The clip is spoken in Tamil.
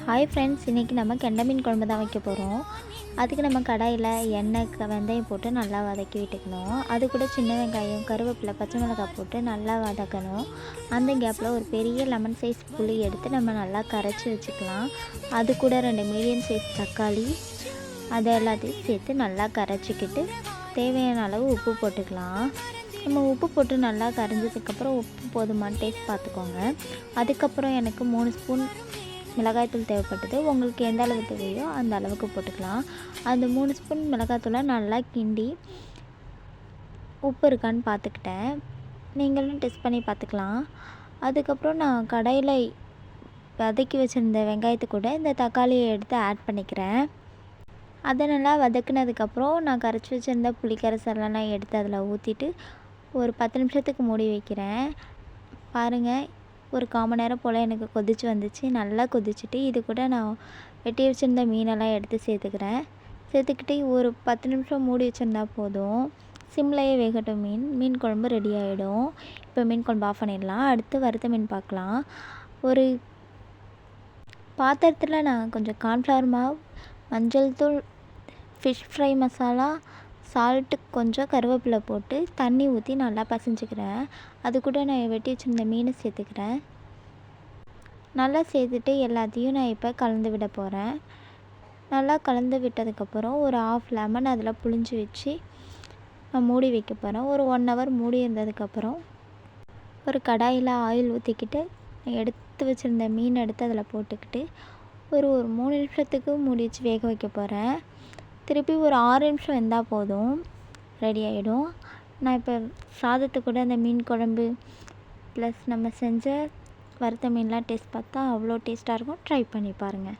ஹாய் ஃப்ரெண்ட்ஸ், இன்றைக்கி நம்ம கெண்டை மீன் குழம்பு தான் வைக்க போகிறோம். அதுக்கு நம்ம கடாயில் எண்ணெய் வெந்தயம் போட்டு நல்லா வதக்கி விட்டுக்கணும். அது கூட சின்ன வெங்காயம், கருவேப்பிலை, பச்சை மிளகாய் போட்டு நல்லா வதக்கணும். அந்த கேப்பில் ஒரு பெரிய லெமன் சைஸ் புளி எடுத்து நம்ம நல்லா கரைச்சி வச்சுக்கலாம். அது கூட 2 மீடியம் சைஸ் தக்காளி, அதை எல்லாத்தையும் சேர்த்து நல்லா கரைச்சிக்கிட்டு தேவையான அளவு உப்பு போட்டுக்கலாம். நம்ம உப்பு போட்டு நல்லா கரைஞ்சதுக்கப்புறம் உப்பு போதுமான டேஸ்ட் பார்த்துக்கோங்க. அதுக்கப்புறம் எனக்கு 3 ஸ்பூன் மிளகாய்த்தூள் தேவைப்பட்டது. உங்களுக்கு எந்த அளவு தேவையோ அந்த அளவுக்கு போட்டுக்கலாம். அந்த 3 ஸ்பூன் மிளகாய்த்தூளை நல்லா கிண்டி உப்பு இருக்கான்னு பார்த்துக்கிட்டேன். நீங்களும் டெஸ்ட் பண்ணி பார்த்துக்கலாம். அதுக்கப்புறம் நான் கடாயில் வதக்கி வச்சுருந்த வெங்காயத்தை கூட இந்த தக்காளியை எடுத்து ஆட் பண்ணிக்கிறேன். அதை நல்லா வதக்குனதுக்கப்புறம் நான் கரைச்சி வச்சுருந்த புளிக்கரைசல்லாம் நான் எடுத்து அதில் ஊற்றிட்டு ஒரு 10 நிமிஷத்துக்கு மூடி வைக்கிறேன். பாருங்கள், ஒரு 1/4 மணி நேரம் போல் எனக்கு கொதிச்சு வந்துச்சு. நல்லா கொதிச்சுட்டு இது கூட நான் வெட்டி வச்சுருந்த மீனெல்லாம் எடுத்து சேர்த்துக்கிட்டு ஒரு 10 நிமிஷம் மூடி வச்சுருந்தா போதும். சிம்லையே வேகட்டும். மீன் குழம்பு ரெடி ஆகிடும். இப்போ மீன் குழம்பு ஆஃப் பண்ணிடலாம். அடுத்து வறுத்த மீன் பார்க்கலாம். ஒரு பாத்திரத்தில் நான் கொஞ்சம் கார்ன்ஃப்ளவர் மாவு, மஞ்சள் தூள், ஃபிஷ் ஃப்ரை மசாலா, சால்ட்டு, கொஞ்சம் கருவேப்பிலை போட்டு தண்ணி ஊற்றி நல்லா பசைஞ்சிக்கிறேன். அது கூட நான் வெட்டி வச்சுருந்த மீனை சேர்த்துக்கிறேன். நல்லா சேர்த்துட்டு எல்லாத்தையும் நான் இப்போ கலந்து விட போகிறேன். நல்லா கலந்து விட்டதுக்கப்புறம் ஒரு 1/2 லெமன் அதில் புழிஞ்சு வச்சு நான் மூடி வைக்க போகிறேன். ஒரு 1 ஹவர் மூடி இருந்ததுக்கப்புறம் ஒரு கடாயில் ஆயில் ஊற்றிக்கிட்டு எடுத்து வச்சுருந்த மீன் எடுத்து அதில் போட்டுக்கிட்டு ஒரு 3 நிமிஷத்துக்கு மூடி வச்சு வேக வைக்க போகிறேன். திருப்பி ஒரு 6 நிமிஷம் வெந்தால் போதும், ரெடி ஆகிடும். நான் இப்போ சாதத்து கூட அந்த மீன் குழம்பு ப்ளஸ் நம்ம செஞ்ச வறுத்த மீன்லாம் டேஸ்ட் பார்த்தா அவ்வளோ டேஸ்ட்டாக இருக்கும். ட்ரை பண்ணி பாருங்கள்.